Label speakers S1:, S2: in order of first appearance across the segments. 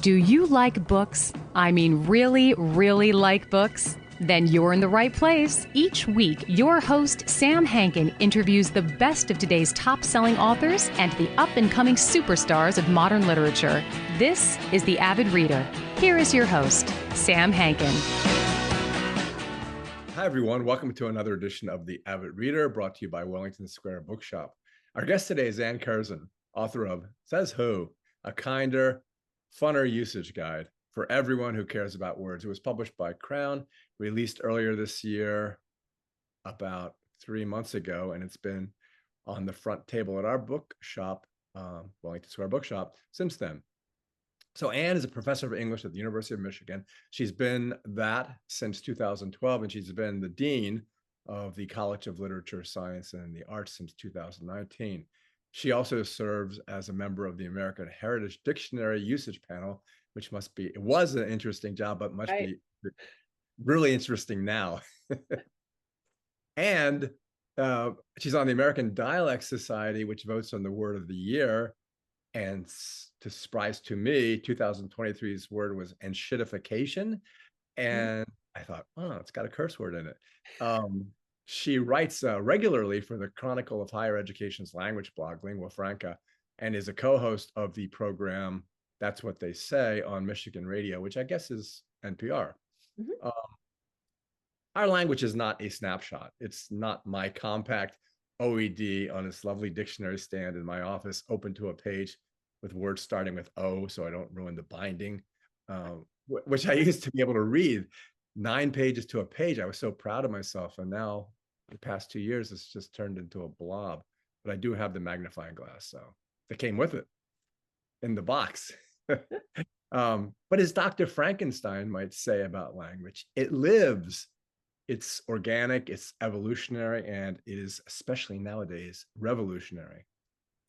S1: Do you like books? I mean, really, really like books? Then you're in the right place. Each week, your host, Sam Hankin, interviews the best of today's top-selling authors and the up-and-coming superstars of modern literature. This is The Avid Reader. Here is your host, Sam Hankin.
S2: Hi, everyone. Welcome to another edition of The Avid Reader, brought to you by Wellington Square Bookshop. Our guest today is Anne Curzan, author of Says Who, a kinder, funner usage guide for everyone who cares about words. It was published by Crown, released earlier this year, about 3 months ago, and it's been on the front table at our bookshop, Wellington Square Bookshop, since then. So Anne is a professor of English at the University of Michigan. She's been that since 2012, and she's been the dean of the College of Literature, Science, and the Arts since 2019. She also serves as a member of the American Heritage Dictionary Usage Panel, which it was an interesting job, but must be really interesting now. And she's on the American Dialect Society, which votes on the word of the year. And to surprise to me, 2023's word was enshittification. And I thought, oh, it's got a curse word in it. She writes regularly for the Chronicle of Higher Education's language blog, Lingua Franca, and is a co-host of the program That's What They Say on Michigan Radio, which I guess is NPR. Mm-hmm. Our language is not a snapshot. It's not my compact OED on this lovely dictionary stand in my office, open to a page with words starting with O, so I don't ruin the binding, which I used to be able to read 9 pages to a page. I was so proud of myself. And now the past 2 years, it's just turned into a blob. But I do have the magnifying glass, so that came with it in the box. But as Dr. Frankenstein might say about language, it lives. It's organic, it's evolutionary, and it is, especially nowadays, revolutionary.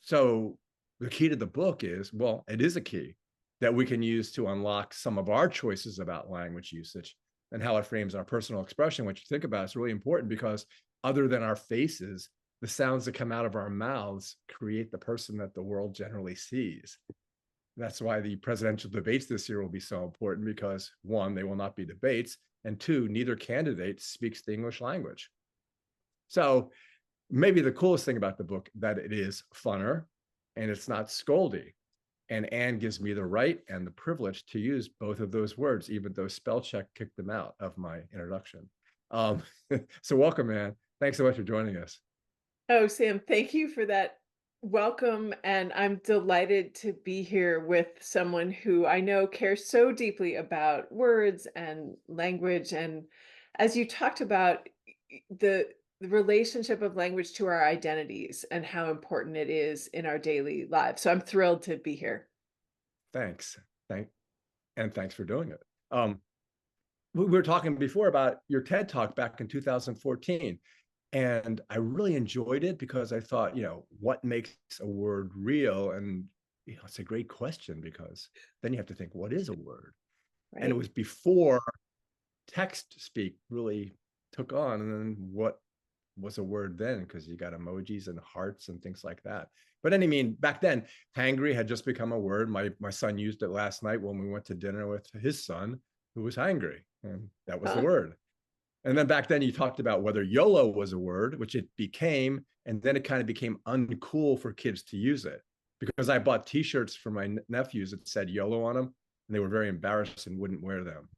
S2: So the key to the book is, well, it is a key that we can use to unlock some of our choices about language usage and how it frames our personal expression. What you think about is really important, because other than our faces, the sounds that come out of our mouths create the person that the world generally sees. That's why the presidential debates this year will be so important, because 1, they will not be debates, and 2, neither candidate speaks the English language. So maybe the coolest thing about the book, that it is funner and it's not scoldy. And Anne gives me the right and the privilege to use both of those words, even though spell check kicked them out of my introduction. So welcome, Anne. Thanks so much for joining us.
S3: Oh, Sam, thank you for that welcome. And I'm delighted to be here with someone who I know cares so deeply about words and language. And as you talked about the relationship of language to our identities and how important it is in our daily lives. So I'm thrilled to be here.
S2: Thanks. Thanks for doing it. We were talking before about your TED Talk back in 2014. And I really enjoyed it because I thought, what makes a word real? And, it's a great question, because then you have to think, what is a word? Right. And it was before text speak really took on. And then what was a word then? Because you got emojis and hearts and things like that. But back then, hangry had just become a word. My son used it last night when we went to dinner with his son, who was hangry. And that was the word. And then back then you talked about whether YOLO was a word, which it became, and then it kind of became uncool for kids to use it, because I bought t-shirts for my nephews that said YOLO on them, and they were very embarrassed and wouldn't wear them.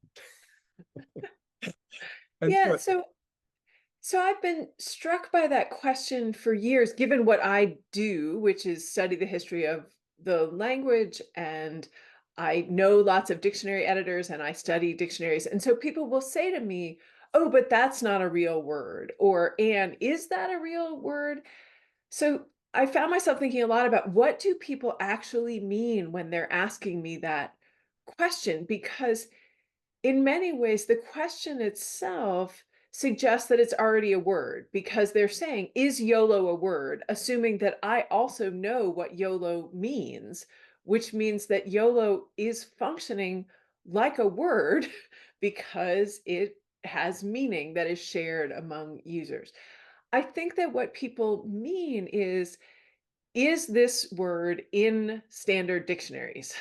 S3: Yeah, so I've been struck by that question for years, given what I do, which is study the history of the language, and I know lots of dictionary editors and I study dictionaries. And so people will say to me, oh, but that's not a real word. Or, Anne, is that a real word? So I found myself thinking a lot about, what do people actually mean when they're asking me that question? Because in many ways, the question itself suggests that it's already a word, because they're saying, is YOLO a word? Assuming that I also know what YOLO means, which means that YOLO is functioning like a word because it has meaning that is shared among users. I think that what people mean is this word in standard dictionaries?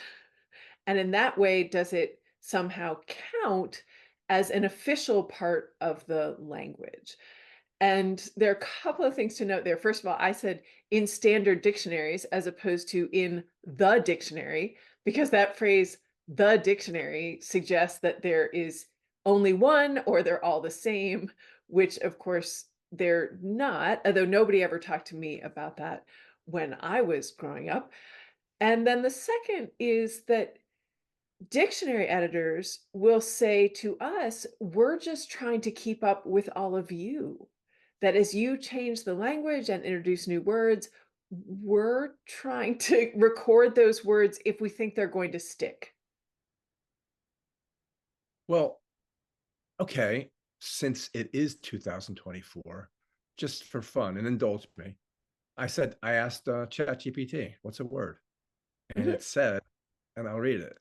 S3: And in that way, does it somehow count as an official part of the language? And there are a couple of things to note there. First of all, I said in standard dictionaries as opposed to in the dictionary, because that phrase, the dictionary, suggests that there is only one or they're all the same, which of course they're not, although nobody ever talked to me about that when I was growing up. And then the second is that dictionary editors will say to us, we're just trying to keep up with all of you. That as you change the language and introduce new words, we're trying to record those words if we think they're going to stick.
S2: Well, okay, since it is 2024, just for fun and indulge me, I asked ChatGPT, what's a word? And
S3: Mhm.
S2: it said, and I'll read it.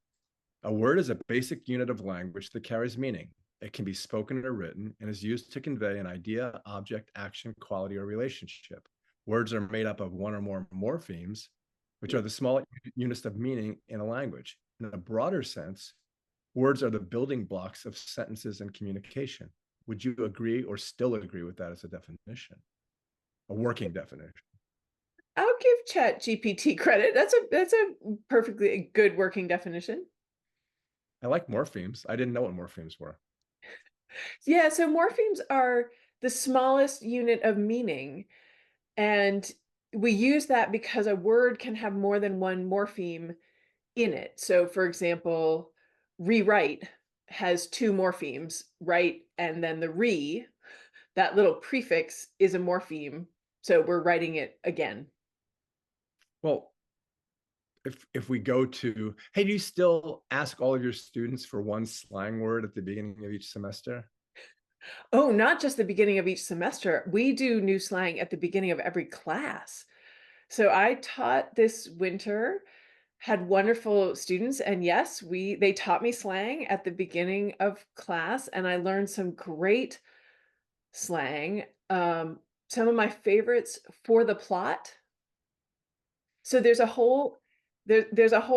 S2: A word is a basic unit of language that carries meaning. It can be spoken or written and is used to convey an idea, object, action, quality, or relationship. Words are made up of one or more morphemes, which are the small units of meaning in a language. In a broader sense, words are the building blocks of sentences and communication. Would you agree or still agree with that as a definition, a working definition?
S3: I'll give ChatGPT credit. That's a perfectly good working definition.
S2: I like morphemes. I didn't know what morphemes were.
S3: Yeah, so morphemes are the smallest unit of meaning. And we use that because a word can have more than one morpheme in it. So, for example, rewrite has two morphemes, right? And then the that little prefix is a morpheme. So we're writing it again.
S2: Well, if we go to, hey, do you still ask all of your students for one slang word at the beginning of each semester?
S3: Oh, not just the beginning of each semester. We do new slang at the beginning of every class. So I taught this winter, had wonderful students, and yes, they taught me slang at the beginning of class, and I learned some great slang. Some of my favorites: for the plot. So there's a whole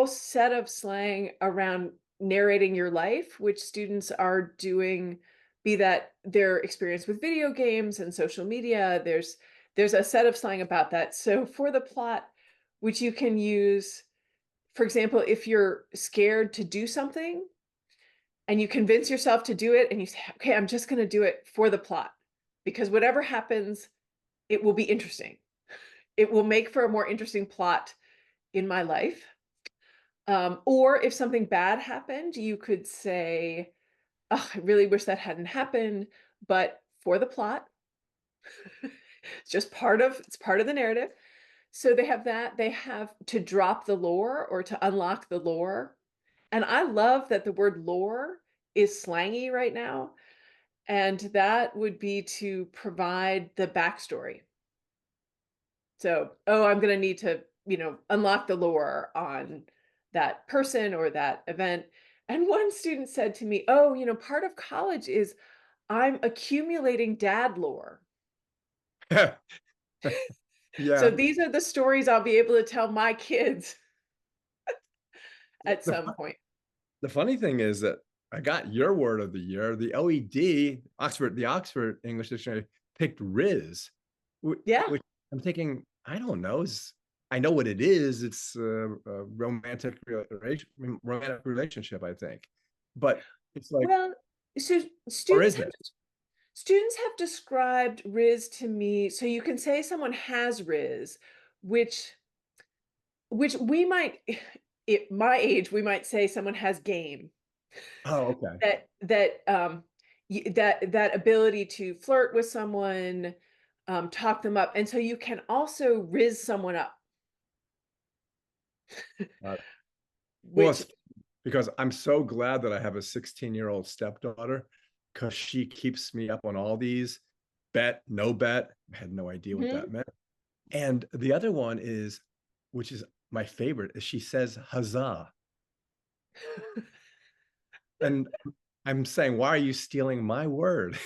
S3: set of slang around narrating your life, which students are doing, be that their experience with video games and social media. There's a set of slang about that. So for the plot, which you can use, for example, if you're scared to do something and you convince yourself to do it and you say, okay, I'm just going to do it for the plot because whatever happens, it will be interesting. It will make for a more interesting plot in my life. Or if something bad happened, you could say, oh, I really wish that hadn't happened, but for the plot, it's part of the narrative. So they have that. They have to drop the lore or to unlock the lore. And I love that the word lore is slangy right now. And that would be to provide the backstory. So, oh, I'm going to need to, unlock the lore on that person or that event. And one student said to me, oh, part of college is I'm accumulating dad lore. So
S2: Yeah.
S3: these are the stories I'll be able to tell my kids at
S2: The,
S3: some point.
S2: the funny thing is that I got your word of the year. The the Oxford English Dictionary picked Riz,
S3: Yeah.
S2: which I'm thinking, I don't know. I know what it is. It's a romantic relationship, I think. But it's like,
S3: Well, so
S2: or is it?
S3: students have described Riz to me. So you can say someone has Riz, which we might, at my age, we might say someone has game.
S2: Oh, okay.
S3: That ability to flirt with someone, talk them up, and so you can also riz someone up,
S2: Uh, well,
S3: which
S2: it's because I'm so glad that I have a 16-year-old stepdaughter because she keeps me up on all these bet, no bet. I had no idea what
S3: Mhm.
S2: that meant. And the other one is, which is my favorite, is she says huzzah. And I'm saying, why are you stealing my word?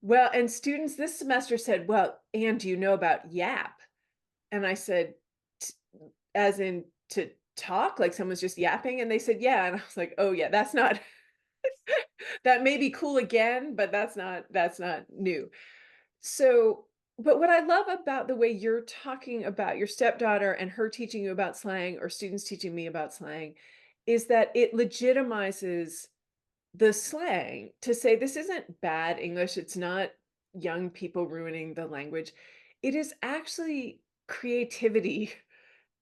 S3: Well, and students this semester said, well, and do you know about yap? And I said, "T- as in to talk, like someone's just yapping? And they said, yeah. And I was like, oh yeah, that's not, that may be cool again, but that's not new. So, but what I love about the way you're talking about your stepdaughter and her teaching you about slang or students teaching me about slang is that it legitimizes the slang to say this isn't bad English, it's not young people ruining the language. It is actually creativity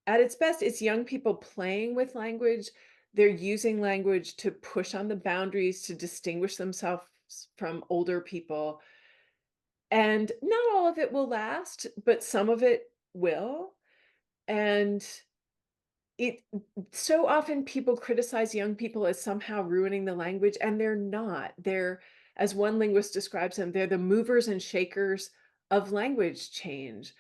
S3: at its best. It's young people playing with language. They're using language to push on the boundaries to distinguish themselves from older people. And not all of it will last, but some of it will. And it so often people criticize young people as somehow ruining the language, and they're not. They're, as one linguist describes them, they're the movers and shakers of language change.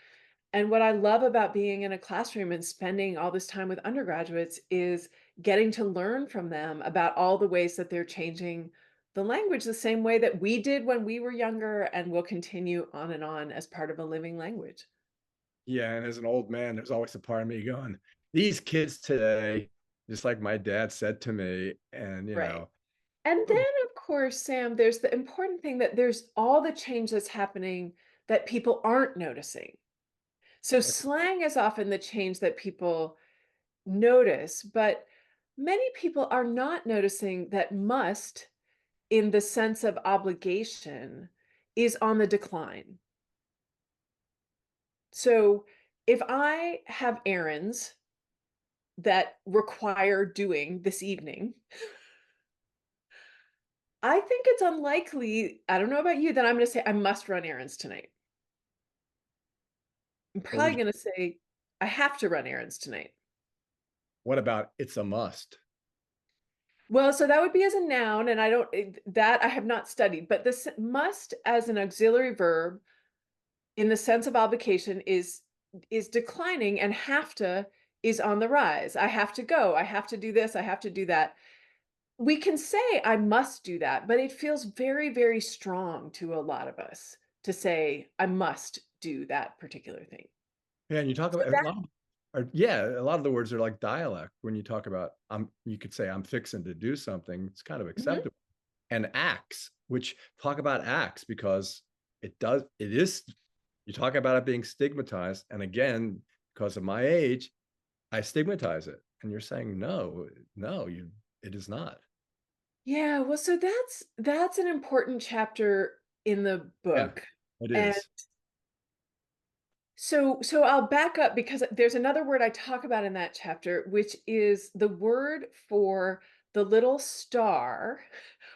S3: And what I love about being in a classroom and spending all this time with undergraduates is getting to learn from them about all the ways that they're changing the language the same way that we did when we were younger and will continue on and on as part of a living language.
S2: Yeah, and as an old man, there's always a part of me going, these kids today, just like my dad said to me, and
S3: Right. And then, of course, Sam, there's the important thing that there's all the change that's happening that people aren't noticing. So slang is often the change that people notice, but many people are not noticing that must, in the sense of obligation, is on the decline. So if I have errands that require doing this evening, I think it's unlikely, I don't know about you, that I'm going to say I must run errands tonight. I'm
S2: what would
S3: probably going to say I have to run errands tonight.
S2: what about it's a must?
S3: Well, so that would be as a noun, and I don't, that I have not studied, but this must as an auxiliary verb in the sense of obligation is declining, and have to is on the rise. I have to go, I have to do this, I have to do that. We can say I must do that, but it feels very, very strong to a lot of us to say I must do that particular thing.
S2: Yeah, and you talk
S3: So
S2: about a
S3: that
S2: lot of, or yeah, a lot of the words are like dialect. When you talk about you could say I'm fixing to do something, it's kind of
S3: Mhm.
S2: acceptable. And acts, which talk about acts because it is, you talk about it being stigmatized. And again, because of my age, I stigmatize it. And you're saying, no, no, it is not.
S3: Yeah, well, so that's an important chapter in the
S2: Yeah,
S3: book.
S2: it
S3: And
S2: is.
S3: so I'll back up because there's another word I talk about in that chapter, which is the word for the little star,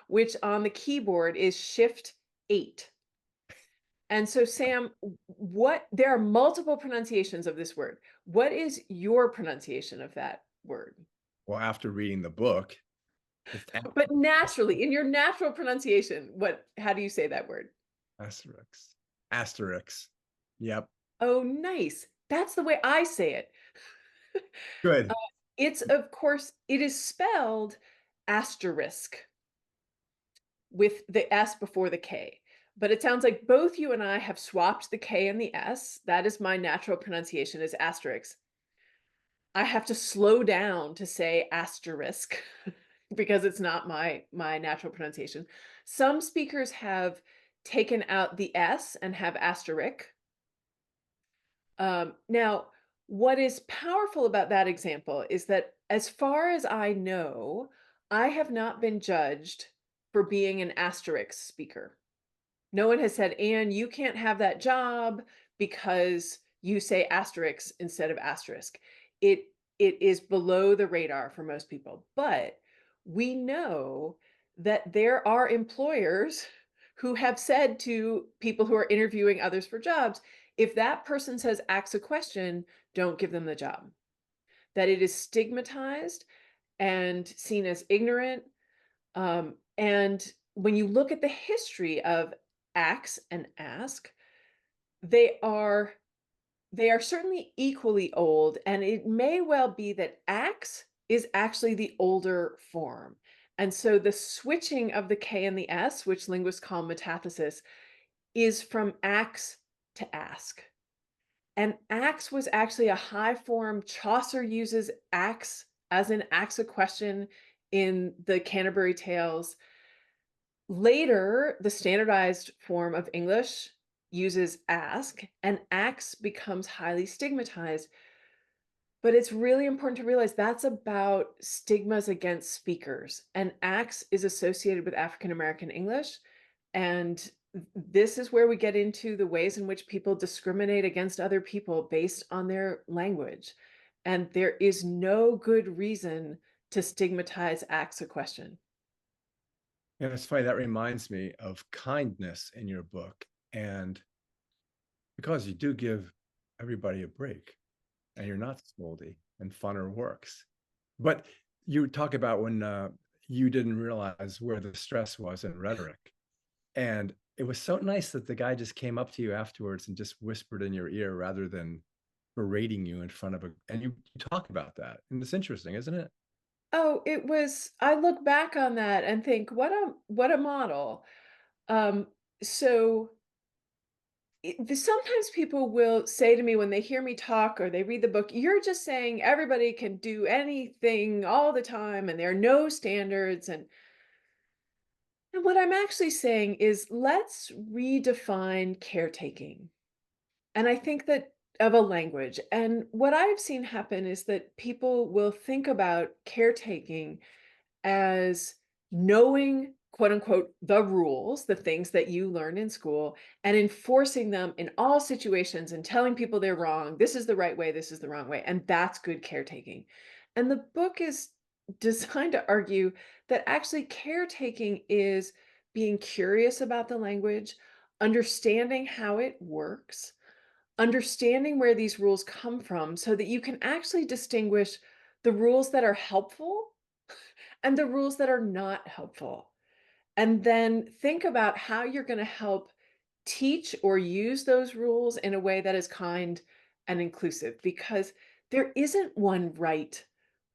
S3: which on the keyboard is Shift 8. And so Sam, what there are multiple pronunciations of this word. What is your pronunciation of that word?
S2: Well, after reading the book, it's
S3: But naturally, in your natural pronunciation, what how do you say that word?
S2: Asterix. Asterix. Yep.
S3: Oh, nice. That's the way I say it. Uh,
S2: Good.
S3: it's of course, it is spelled asterisk with the S before the K. But it sounds like both you and I have swapped the K and the S. That is my natural pronunciation is asterisk. I have to slow down to say asterisk because it's not my natural pronunciation. Some speakers have taken out the S and have asterisk. Now, what is powerful about that example is that, as far as I know, I have not been judged for being an asterisk speaker. No one has said, Anne, you can't have that job because you say asterisk instead of asterisk. It it is below the radar for most people. But we know that there are employers who have said to people who are interviewing others for jobs, if that person says asks a question, don't give them the job. That it is stigmatized and seen as ignorant, and when you look at the history of acts and ask, they are they are certainly equally old, and it may well be that acts is actually the older form. And so the switching of the K and the S, which linguists call metathesis, is from acts to ask. And axe was actually a high form. Chaucer uses axe as an axe a question in the Canterbury Tales. Later, the standardized form of English uses ask, and axe becomes highly stigmatized. But it's really important to realize that's about stigmas against speakers, and axe is associated with African American English. And this is where we get into the ways in which people discriminate against other people based on their language. And there is no good reason to stigmatize axe a question.
S2: And it's funny, that reminds me of kindness in your book. And because you do give everybody a break and you're not scoldy and funner works. But you talk about when you didn't realize where the stress was in rhetoric. And it was so nice that the guy just came up to you afterwards and just whispered in your ear rather than berating you in front of and you talk about that. And it's interesting, isn't it?
S3: Oh, it was I look back on that and think, what a model. Um, so sometimes people will say to me when they hear me talk or they read the book, you're just saying everybody can do anything all the time and there are no standards. And what I'm actually saying is let's redefine caretaking. And I think that of a language. And what I've seen happen is that people will think about caretaking as knowing, quote unquote, the rules, the things that you learn in school, and enforcing them in all situations and telling people they're wrong. This is the right way, this is the wrong way. And that's good caretaking. And the book is designed to argue that actually caretaking is being curious about the language, understanding how it works, understanding where these rules come from so that you can actually distinguish the rules that are helpful and the rules that are not helpful. And then think about how you're going to help teach or use those rules in a way that is kind and inclusive because there isn't one right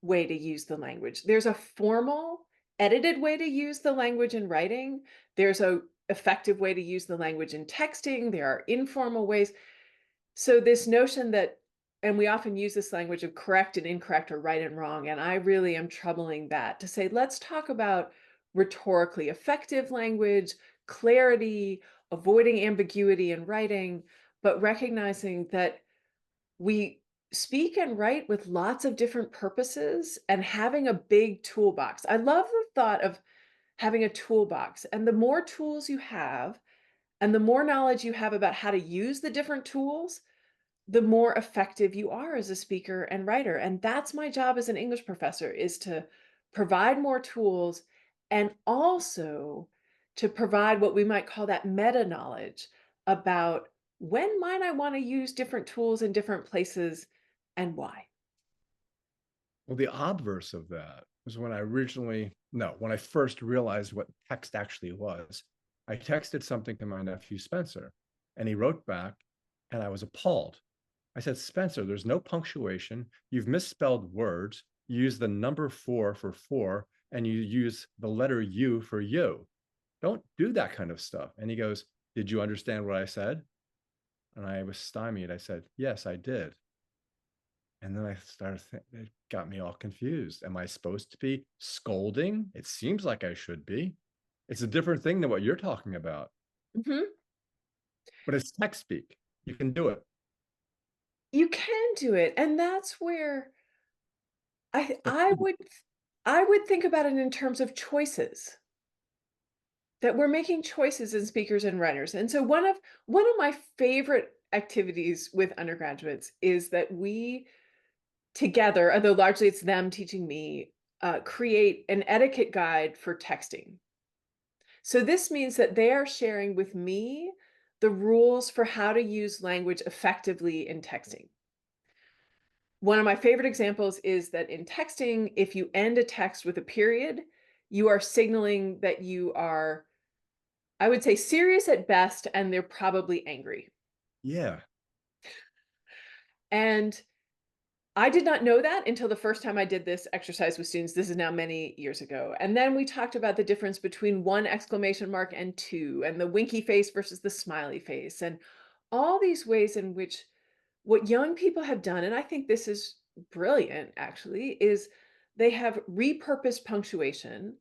S3: way to use the language. There's a formal, edited way to use the language in writing. There's a effective way to use the language in texting. There are informal ways. So this notion that and we often use this language of correct and incorrect or right and wrong, and I really am troubling that to say, let's talk about rhetorically effective language, clarity, avoiding ambiguity in writing, but recognizing that we speak and write with lots of different purposes and having a big toolbox. I love the thought of having a toolbox, and the more tools you have, and the more knowledge you have about how to use the different tools, the more effective you are as a speaker and writer. And that's my job as an English professor is to provide more tools and also to provide what we might call that meta knowledge about when might I want to use different tools in different places and why.
S2: Well, the obverse of that was when I originally, no, when I first realized what text actually was. I texted something to my nephew Spencer, and he wrote back, and I was appalled. I said, Spencer, there's no punctuation. You've misspelled words. You use the number for four, and you use the letter U for you. Don't do that kind of stuff. And he goes, did you understand what I said? And I was stymied. I said, yes, I did. And then I started, it got me all confused. Am I supposed to be scolding? It seems like I should be. It's a different thing than what you're talking about,
S3: Mhm.
S2: but it's text speak. You can do it.
S3: You can do it. And that's where I,
S2: But
S3: I would I would think about it in terms of choices. That we're making choices as speakers and writers. And so one of my favorite activities with undergraduates is that we together, although largely it's them teaching me, create an etiquette guide for texting. So this means that they are sharing with me the rules for how to use language effectively in texting. One of my favorite examples is that in texting, if you end a text with a period, you are signaling that you are, I would say, serious at best, and they're probably angry.
S2: yeah,
S3: And I did not know that until the first time I did this exercise with students. This is now many years ago. And then we talked about the difference between one exclamation mark and two, and the winky face versus the smiley face, and all these ways in which What young people have done, and I think this is brilliant actually, is they have repurposed punctuation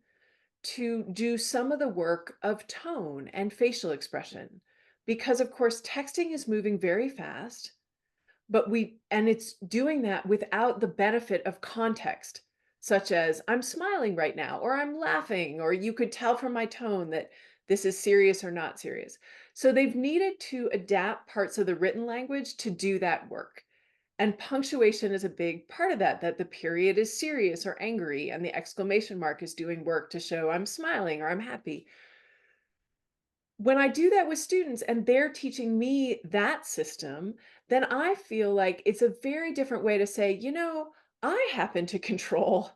S3: to do some of the work of tone and facial expression. Because of course, texting is moving very fast, but it's doing that without the benefit of context, such as I'm smiling right now, or I'm laughing, or you could tell from my tone that this is serious or not serious. So they've needed to adapt parts of the written language to do that work. And punctuation is a big part of that, that the period is serious or angry, and the exclamation mark is doing work to show I'm smiling or I'm happy. When I do that with students and they're teaching me that system, then I feel like it's a very different way to say, I happen to control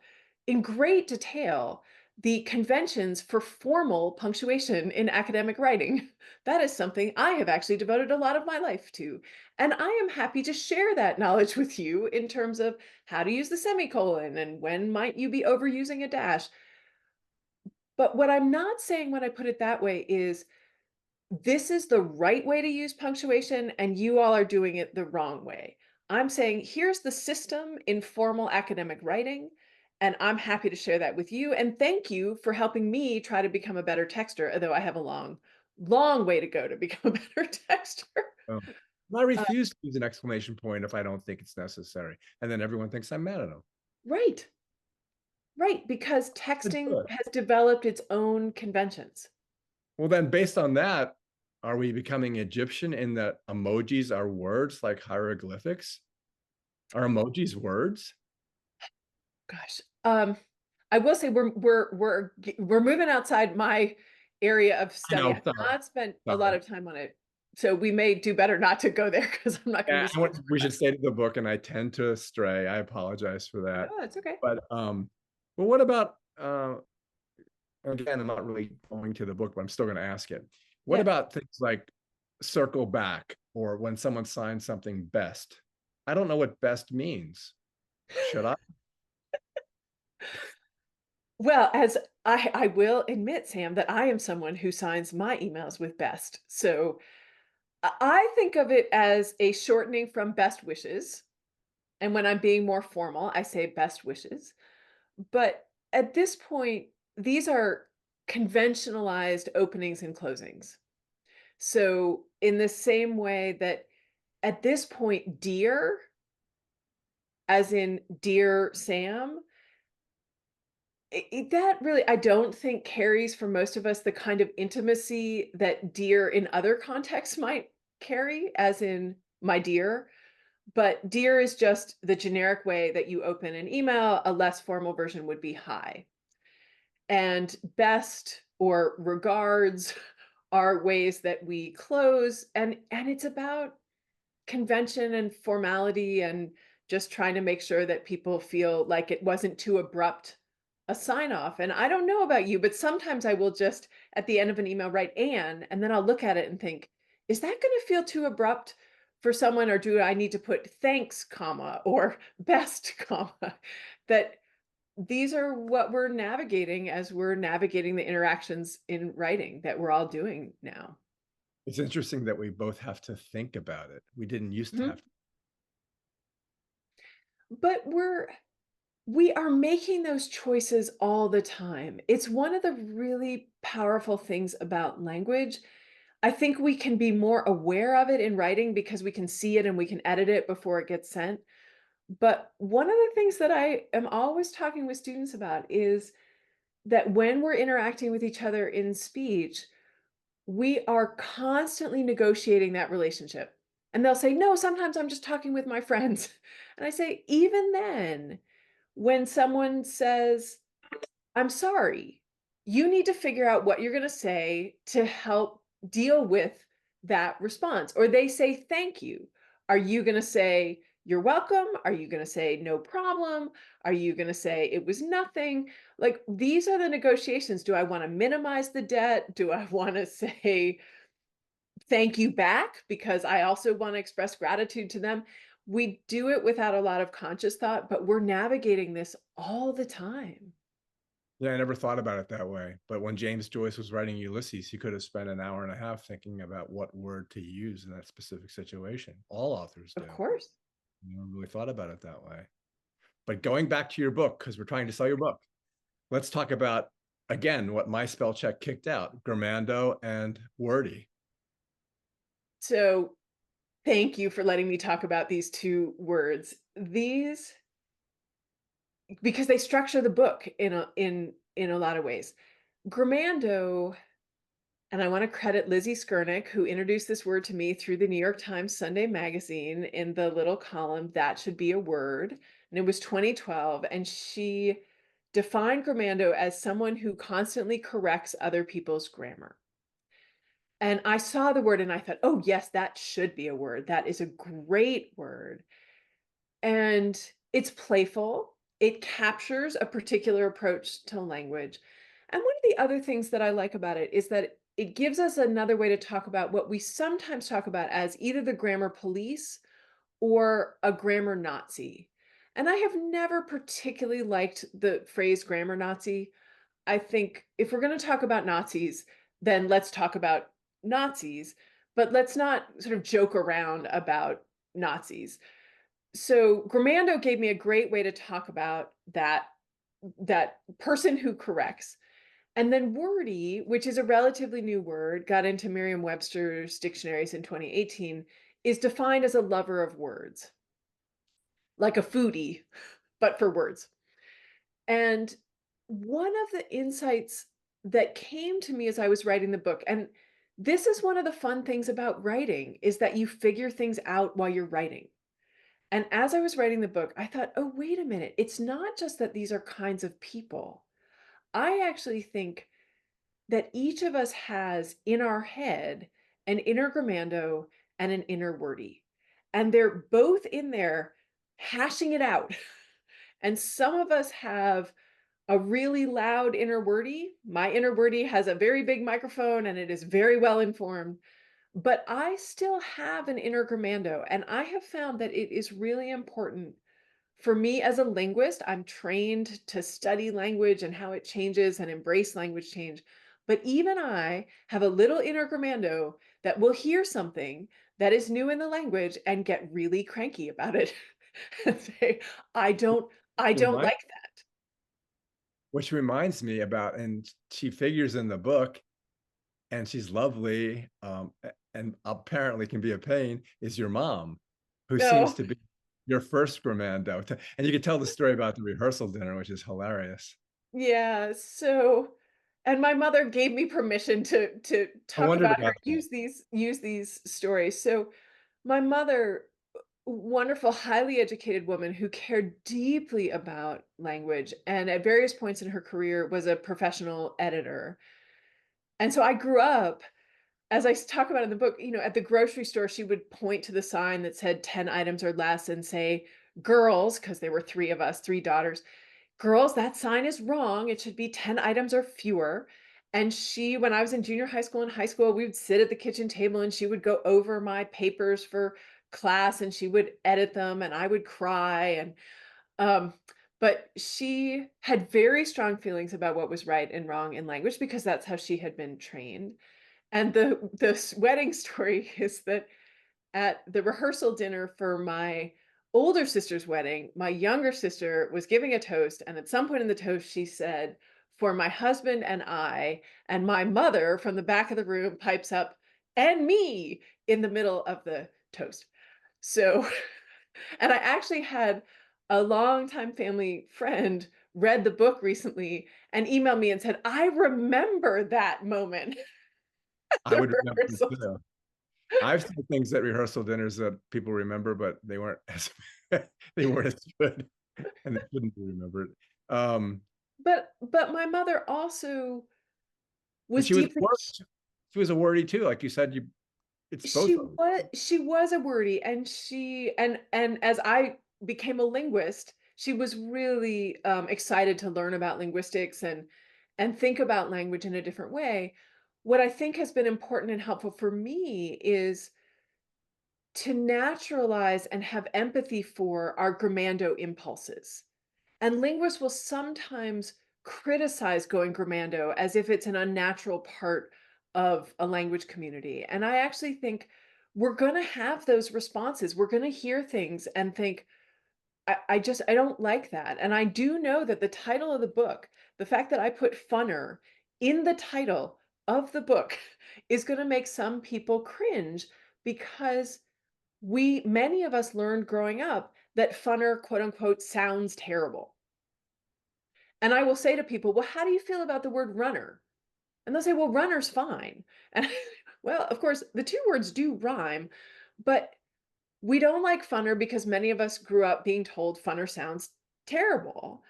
S3: in great detail the conventions for formal punctuation in academic writing. That is something I have actually devoted a lot of my life to. And I am happy to share that knowledge with you in terms of how to use the semicolon and when might you be overusing a dash. But what I'm not saying when I put it that way is this is the right way to use punctuation, and you all are doing it the wrong way. I'm saying, here's the system in formal academic writing, and I'm happy to share that with you. And thank you for helping me try to become a better texter, although I have a long, long way to go to become a better texter.
S2: Oh. I refuse to use an exclamation point if I don't think it's necessary. And then everyone thinks I'm mad at them.
S3: Right, right, because texting has developed its own conventions.
S2: Well, then based on that, are we becoming Egyptian in that emojis are words like hieroglyphics? Are emojis words?
S3: Gosh, I will say we're moving outside my area of
S2: I
S3: study.
S2: know,
S3: I have
S2: sorry.
S3: not spent a lot
S2: Sorry.
S3: of time on it, so we may do better not to go there because I'm not going to
S2: Yeah,
S3: be super
S2: we should
S3: impressed.
S2: stay to the book, and I tend to stray. I apologize for that.
S3: Oh, it's okay.
S2: But what about again, I'm not really going to the book, but I'm still going to ask it. What
S3: Yeah.
S2: about things like circle back or when someone signs something best? I don't know what best means. Should I?
S3: Well, as I will admit, Sam, that I am someone who signs my emails with best. So I think of it as a shortening from best wishes. And when I'm being more formal, I say best wishes. But at this point, these are conventionalized openings and closings. So, in the same way that at this point, dear, as in dear Sam, that really, I don't think carries for most of us the kind of intimacy that dear in other contexts might carry, as in my dear. But dear is just the generic way that you open an email. A less formal version would be hi. And best or regards are ways that we close, and it's about convention and formality and just trying to make sure that people feel like it wasn't too abrupt a sign off. And I don't know about you, but sometimes I will just at the end of an email write Anne, and then I'll look at it and think, is that going to feel too abrupt for someone, or do I need to put thanks, comma, or best, comma? That these are what we're navigating as we're navigating the interactions in writing that we're all doing now.
S2: It's interesting that we both have to think about it. We didn't used to
S3: Mhm.
S2: have to.
S3: But we are making those choices all the time. It's one of the really powerful things about language. I think we can be more aware of it in writing because we can see it and we can edit it before it gets sent. But one of the things that I am always talking with students about is that when we're interacting with each other in speech, we are constantly negotiating that relationship. And they'll say, no, sometimes I'm just talking with my friends. And I say, even then, when someone says, I'm sorry, you need to figure out what you're going to say to help deal with that response. Or they say, thank you. Are you going to say, you're welcome? Are you going to say, no problem? Are you going to say, it was nothing? Like, these are the negotiations. Do I want to minimize the debt? Do I want to say, thank you back because I also want to express gratitude to them? We do it without a lot of conscious thought, but we're navigating this all the time.
S2: Yeah, I never thought about it that way. But when James Joyce was writing Ulysses, he could have spent an hour and a half thinking about what word to use in that specific situation. All authors
S3: Of
S2: do.
S3: course.
S2: You know, really thought about it that way. But going back to your book, because we're trying to sell your book, let's talk about, again, what my spell check kicked out, Grammando and Wordy.
S3: So thank you for letting me talk about these two words. These because they structure the book in a lot of ways. Grammando, and I want to credit Lizzie Skernick, who introduced this word to me through the New York Times Sunday magazine in the little column That Should Be a Word. And it was 2012. And she defined Grammando as someone who constantly corrects other people's grammar. And I saw the word and I thought, oh, yes, that should be a word. That is a great word. And it's playful. It captures a particular approach to language. And one of the other things that I like about it is that it gives us another way to talk about what we sometimes talk about as either the grammar police or a grammar Nazi. And I have never particularly liked the phrase grammar Nazi. I think if we're going to talk about Nazis, then let's talk about Nazis, but let's not sort of joke around about Nazis. So Grammando gave me a great way to talk about that person who corrects. And then wordy, which is a relatively new word, got into Merriam-Webster's dictionaries in 2018, is defined as a lover of words, like a foodie, but for words. And one of the insights that came to me as I was writing the book, and this is one of the fun things about writing, is that you figure things out while you're writing. And as I was writing the book, I thought, oh, wait a minute. It's not just that these are kinds of people. I actually think that each of us has in our head an inner grammando and an inner wordy. And they're both in there hashing it out. And some of us have a really loud inner wordy. My inner wordy has a very big microphone and it is very well informed. But I still have an inner grammando, and I have found that it is really important for me as a linguist. I'm trained to study language and how it changes and embrace language change. But even I have a little inner grammando that will hear something that is new in the language and get really cranky about it and say, I don't, I don't
S2: Remind-
S3: like that.
S2: Which reminds me about, and she figures in the book, and she's lovely, and apparently can be a pain, is your mom, who seems
S3: No,
S2: to be your first Grammando. And you can tell the story about the rehearsal dinner, which is hilarious.
S3: yeah, so and my mother gave me permission to
S2: I
S3: talk
S2: wondered
S3: about her,
S2: about that.
S3: use these stories. So my mother, wonderful, highly educated woman who cared deeply about language and at various points in her career was a professional editor. And so I grew up, as talk about in the book, at the grocery store, she would point to the sign that said 10 items or less and say, girls, because there were three of us, three daughters, girls, that sign is wrong. It should be 10 items or fewer. And she, when I was in junior high school and high school, we would sit at the kitchen table and she would go over my papers for class and she would edit them and I would cry. And, um, but she had very strong feelings about what was right and wrong in language because that's how she had been trained. And the wedding story is that at the rehearsal dinner for my older sister's wedding, my younger sister was giving a toast, and at some point in the toast, she said, "For my husband and my mother from the back of the room pipes up, and me in the middle of the toast." So, and I actually had a longtime family friend read the book recently and emailed me and said, "I remember that moment." at
S2: I
S3: the
S2: would remember it
S3: rehearsal.
S2: too. I've said things at rehearsal dinners that people remember, but they weren't as they weren't as good, and they shouldn't be remembered. Um,
S3: But my mother also
S2: and
S3: was deeply
S2: she was a wordy too, like you said. It's both of them.
S3: she was a wordy, and and as I became a linguist, she was really excited to learn about linguistics and think about language in a different way. What I think has been important and helpful for me is to naturalize and have empathy for our grammando impulses. And linguists will sometimes criticize going grammando as if it's an unnatural part of a language community. And I actually think we're going to have those responses. We're going to hear things and think, I don't like that. And I do know that the title of the book, the fact that I put funner in the title of the book is going to make some people cringe because many of us learned growing up that funner, quote unquote, sounds terrible. And I will say to people, well, how do you feel about the word runner? And they'll say, well, runner's fine. And well, of course, the two words do rhyme, but we don't like funner because many of us grew up being told funner sounds terrible.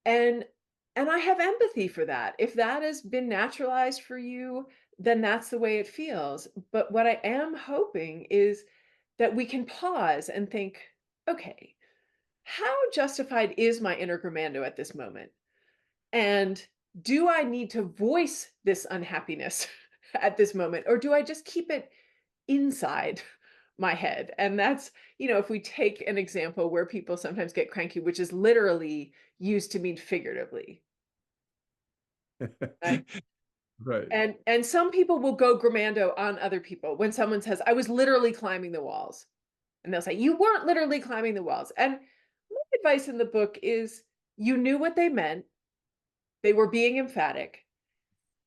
S3: And and I have empathy for that. If that has been naturalized for you, then that's the way it feels. But what I am hoping is that we can pause and think, okay, how justified is my inner grammando at this moment? And do I need to voice this unhappiness at this moment, or do I just keep it inside my head? And that's, if we take an example where people sometimes get cranky, which is literally used to mean figuratively, right?
S2: Right.
S3: And some people will go grammando on other people when someone says, I was literally climbing the walls. And they'll say, you weren't literally climbing the walls. And my advice in the book is you knew what they meant. They were being emphatic.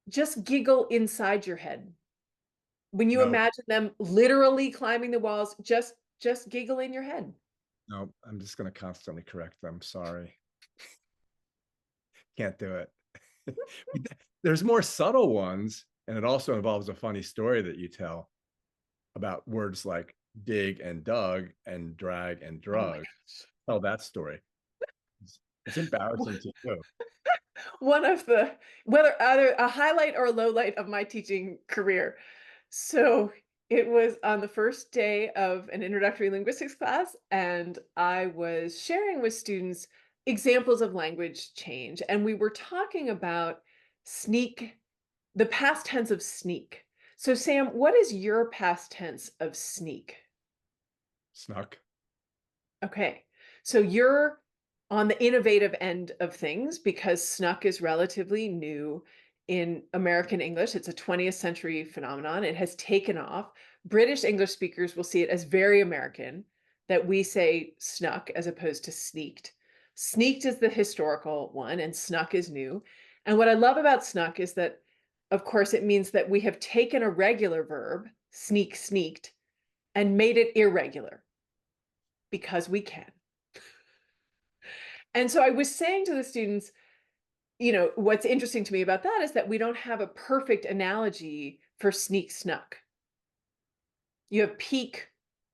S3: Just giggle inside your head. When you
S2: No,
S3: imagine them literally climbing the walls, just giggle in your head.
S2: no, I'm just going to constantly correct them. Sorry. Can't do it. There's more subtle ones, and it also involves a funny story that you tell about words like dig and dug and drag and
S3: Oh my
S2: drug. Tell that story. It's embarrassing
S3: gosh.
S2: to you.
S3: One of the whether either a highlight or a low light of my teaching career. So it was on the first day of an introductory linguistics class, and I was sharing with students examples of language change. And we were talking about sneak, the past tense of sneak. So, Sam, what is your past tense of sneak?
S2: Snuck.
S3: Okay. So you're on the innovative end of things because snuck is relatively new in American English. It's a 20th century phenomenon. It has taken off. British English speakers will see it as very American that we say snuck as opposed to sneaked. Sneaked is the historical one and snuck is new. And what I love about snuck is that, of course, it means that we have taken a regular verb, sneak, sneaked, and made it irregular because we can. And so I was saying to the students, what's interesting to me about that is that we don't have a perfect analogy for sneak snuck. You have peak,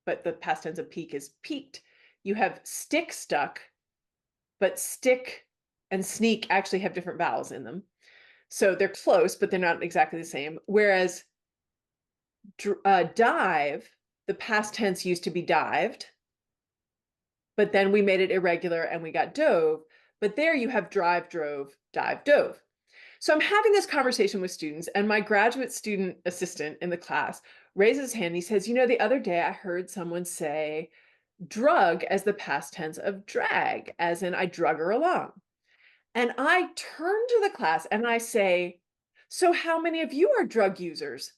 S3: but the past tense of peak is peaked. You have stick stuck, but stick and sneak actually have different vowels in them. So they're close, but they're not exactly the same. Whereas dive, the past tense used to be dived, but then we made it irregular and we got dove. But there you have drive, drove, dive, dove. So I'm having this conversation with students, and my graduate student assistant in the class raises his hand. He says, the other day I heard someone say drug as the past tense of drag, as in I drug her along. And I turn to the class and I say, so how many of you are drug users?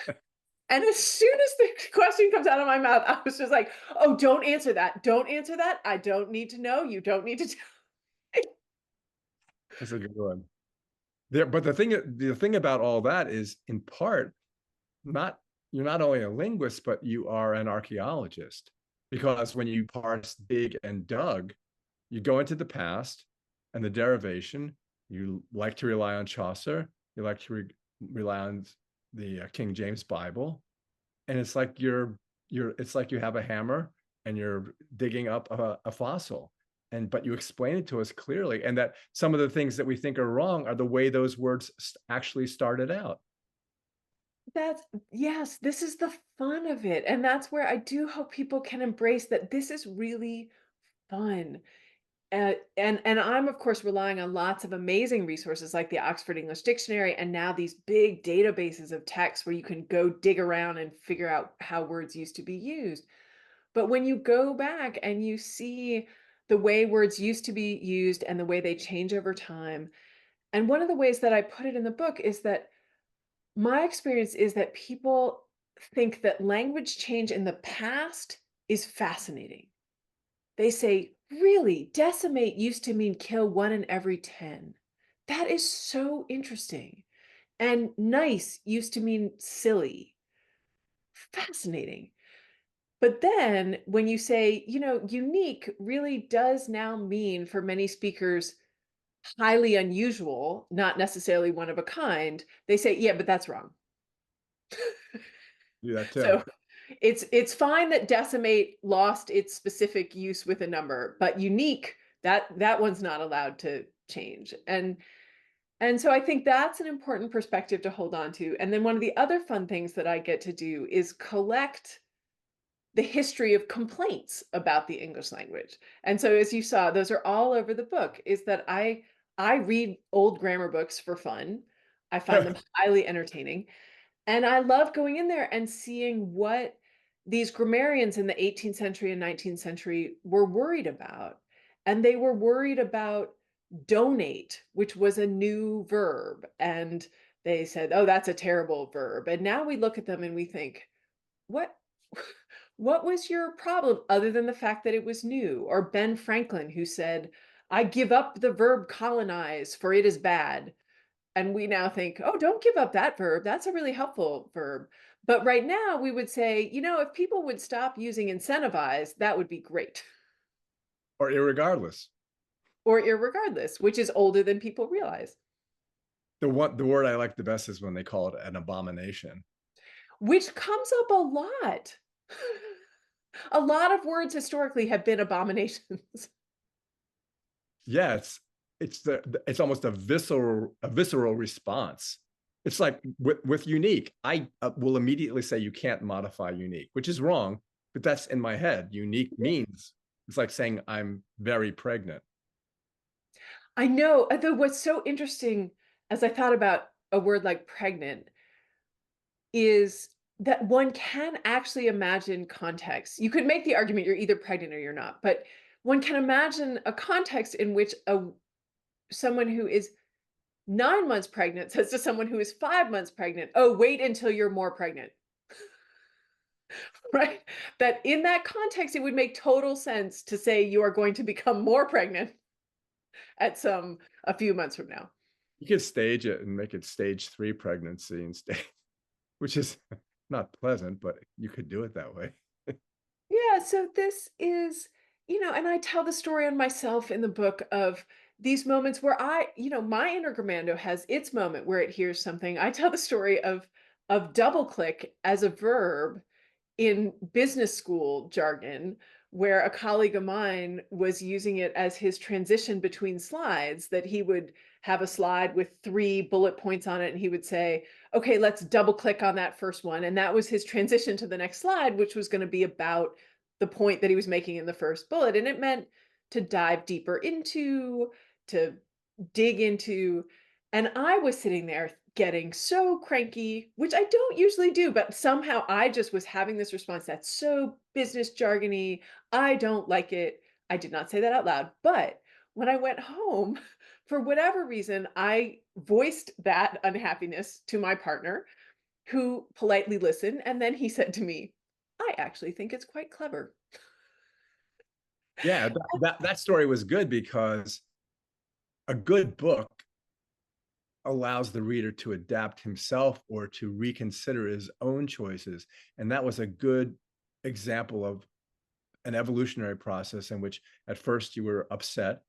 S3: And as soon as the question comes out of my mouth, I was just like, oh, don't answer that. Don't answer that. I don't need to know. You don't need to tell.
S2: That's a good one. There, but the thing about all that is, in part, not you're not only a linguist, but you are an archaeologist. Because when you parse dig and dug, you go into the past and the derivation. You like to rely on Chaucer. You like to rely on the King James Bible, and it's like it's like you have a hammer and you're digging up a fossil. But you explain it to us clearly, and that some of the things that we think are wrong are the way those words actually started out.
S3: Yes, this is the fun of it. And that's where I do hope people can embrace that this is really fun. And I'm of course relying on lots of amazing resources like the Oxford English Dictionary and now these big databases of text where you can go dig around and figure out how words used to be used. But when you go back and you see the way words used to be used and the way they change over time. And one of the ways that I put it in the book is that my experience is that people think that language change in the past is fascinating. They say, really, decimate used to mean kill 1 in every 10. That is so interesting. And nice used to mean silly. Fascinating. But then when you say, unique really does now mean for many speakers highly unusual, not necessarily one of a kind, they say, yeah, but that's wrong.
S2: Do that too.
S3: So it's fine that decimate lost its specific use with a number, but unique, that one's not allowed to change. And so I think that's an important perspective to hold on to. And then one of the other fun things that I get to do is collect the history of complaints about the English language. And so as you saw, those are all over the book, is that I read old grammar books for fun. I find them highly entertaining. And I love going in there and seeing what these grammarians in the 18th century and 19th century were worried about. And they were worried about donate, which was a new verb. And they said, oh, that's a terrible verb. And now we look at them and we think, what what was your problem other than the fact that it was new? Or Ben Franklin, who said, I give up the verb colonize, for it is bad. And we now think, oh, don't give up that verb. That's a really helpful verb. But right now we would say, if people would stop using incentivize, that would be great.
S2: Or irregardless.
S3: Or irregardless, which is older than people realize.
S2: The word I like the best is when they call it an abomination.
S3: Which comes up a lot. A lot of words historically have been abominations.
S2: Yeah, it's almost a visceral response. It's like with unique, I will immediately say you can't modify unique, which is wrong, but that's in my head. Unique means it's like saying I'm very pregnant.
S3: I know. Though what's so interesting as I thought about a word like pregnant is that one can actually imagine context. You could make the argument you're either pregnant or you're not, but one can imagine a context in which someone who is 9 months pregnant says to someone who is 5 months pregnant, oh, wait until you're more pregnant. Right? That in that context, it would make total sense to say you are going to become more pregnant at a few months from now.
S2: You could stage it and make it stage 3 pregnancy instead, which is not pleasant, but you could do it that way.
S3: Yeah, so this is, and I tell the story on myself in the book of these moments where my inner grammando has its moment where it hears something. I tell the story of double click as a verb in business school jargon, where a colleague of mine was using it as his transition between slides, that he would have a slide with 3 bullet points on it, and he would say, okay, let's double click on that first one. And that was his transition to the next slide, which was going to be about the point that he was making in the first bullet. And it meant to dive deeper into, to dig into. And I was sitting there getting so cranky, which I don't usually do, but somehow I just was having this response that's so business jargony. I don't like it. I did not say that out loud, but when I went home, for whatever reason, I voiced that unhappiness to my partner, who politely listened. And then he said to me, I actually think it's quite clever.
S2: Yeah, that story was good because a good book allows the reader to adapt himself or to reconsider his own choices. And that was a good example of an evolutionary process in which at first you were upset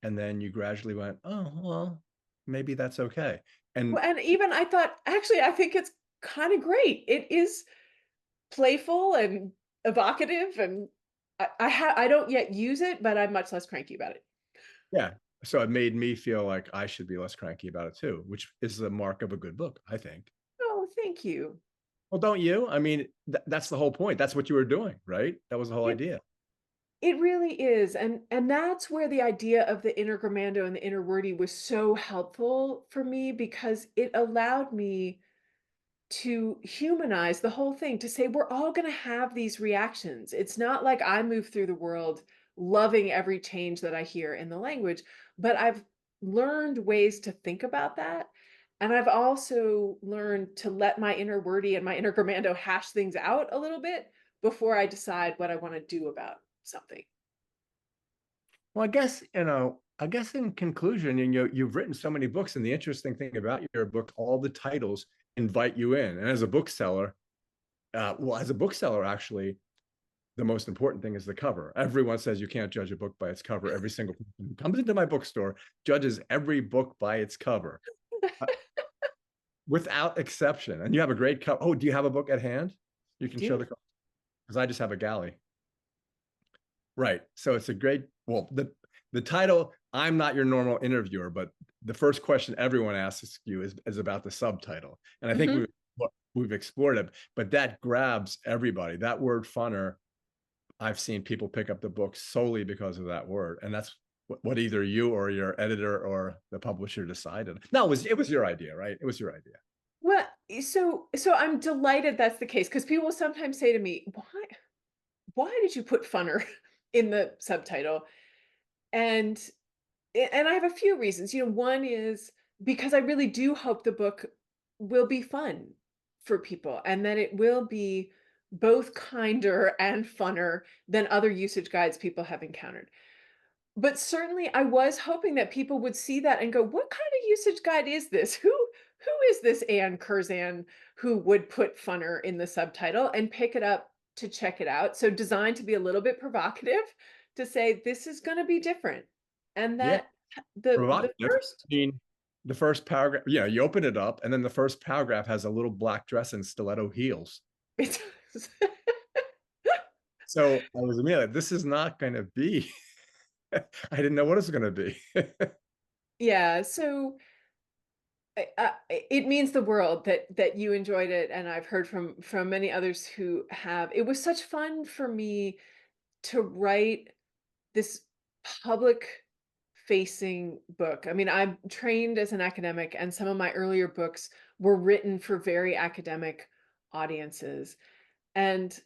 S2: and then you gradually went, oh, well, maybe that's okay. And
S3: Well, and even I thought, actually, I think it's kind of great. It is playful and evocative, and I don't yet use it, but I'm much less cranky about it.
S2: yeah, so it made me feel like I should be less cranky about it too, which is the mark of a good book, I think.
S3: Oh, thank you.
S2: Well, don't you? I mean, that's the whole point. That's what you were doing, right? That was the whole
S3: It
S2: idea.
S3: it really is, and that's where the idea of the inner grammando and the inner wordy was so helpful for me, because it allowed me to humanize the whole thing, to say we're all going to have these reactions. It's not like I move through the world loving every change that I hear in the language, but I've learned ways to think about that. And I've also learned to let my inner wordy and my inner grammando hash things out a little bit before I decide what I want to do about something.
S2: Well, I guess in conclusion, you've written so many books, and the interesting thing about your book, all the titles invite you in. And as a bookseller, actually, the most important thing is the cover. Everyone says you can't judge a book by its cover. Every single person who comes into my bookstore judges every book by its cover, without exception. And you have a great cover. Oh, do you have a book at hand? You
S3: I
S2: can show
S3: do.
S2: the cover, because I just have a galley. Right. So it's a great, well, the title, I'm not your normal interviewer, but the first question everyone asks you is about the subtitle. And I think
S3: Mhm.
S2: we've explored it, but that grabs everybody. That word funner, I've seen people pick up the book solely because of that word. And that's what either you or your editor or the publisher decided. No, it was your idea, right? It was your idea.
S3: Well, so I'm delighted that's the case because people sometimes say to me, why did you put funner in the subtitle? And and I have a few reasons. One is because I really do hope the book will be fun for people and that it will be both kinder and funner than other usage guides people have encountered. But certainly I was hoping that people would see that and go, "What kind of usage guide is this? Who is this Anne Curzan who would put funner in the subtitle?" and pick it up to check it out. So designed to be a little bit provocative to say this is going to be different. And
S2: Yeah.
S3: that the
S2: Provocative.
S3: first
S2: I mean, the first paragraph, you open it up, and then the first paragraph has a little black dress and stiletto heels.
S3: it's
S2: So I was immediately, this is not going to be, I didn't know what it was going to be.
S3: yeah, so it means the world that you enjoyed it and I've heard from many others who have. It was such fun for me to write this public facing book. I mean, I'm trained as an academic, and some of my earlier books were written for very academic audiences. And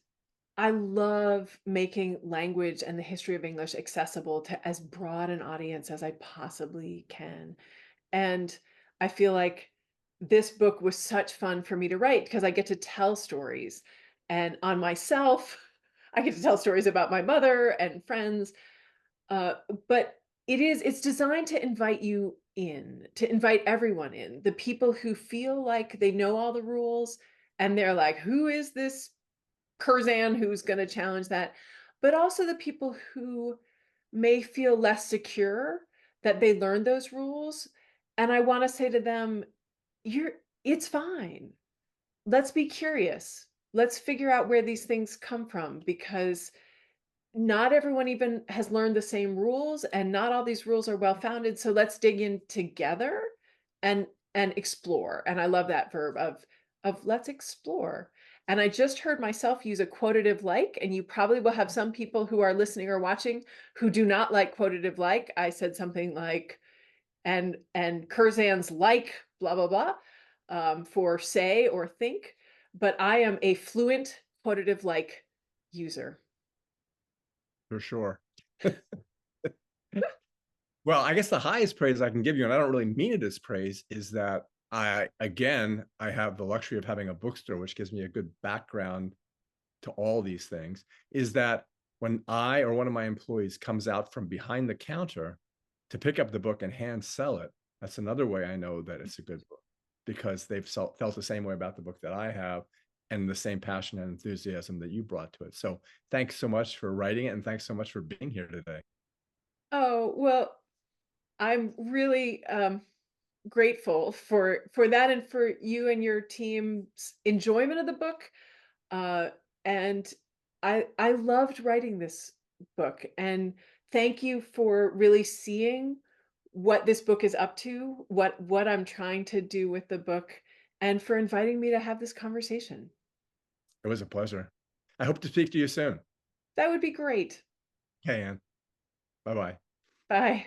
S3: I love making language and the history of English accessible to as broad an audience as I possibly can. And I feel like this book was such fun for me to write because I get to tell stories and on myself. I get to tell stories about my mother and friends, uh, but it's designed to invite you in, to invite everyone in. The people who feel like they know all the rules and they're like, who is this Curzan who's going to challenge that? But also the people who may feel less secure that they learned those rules. And I want to say to them, you're it's fine. Let's be curious. Let's figure out where these things come from because not everyone even has learned the same rules and not all these rules are well founded, so let's dig in together and explore. And I love that verb of let's explore. And I just heard myself use a quotative like, and you probably will have some people who are listening or watching who do not like quotative like. I said something like and Curzan's like blah blah blah, for say or think, but I am a fluent quotative like user.
S2: For sure. Well, I guess the highest praise I can give you, and I don't really mean it as praise, is that I have the luxury of having a bookstore, which gives me a good background to all these things, is that when I or one of my employees comes out from behind the counter to pick up the book and hand sell it, that's another way I know that it's a good book, because they've felt the same way about the book that I have and the same passion and enthusiasm that you brought to it. So thanks so much for writing it, and thanks so much for being here today.
S3: Oh, well, I'm really grateful for that and for you and your team's enjoyment of the book. Uh, and I loved writing this book. And thank you for really seeing what this book is up to, what I'm trying to do with the book, and for inviting me to have this conversation.
S2: It was a pleasure. I hope to speak to you soon.
S3: That would be great.
S2: Okay, Anne. Bye-bye.
S3: Bye.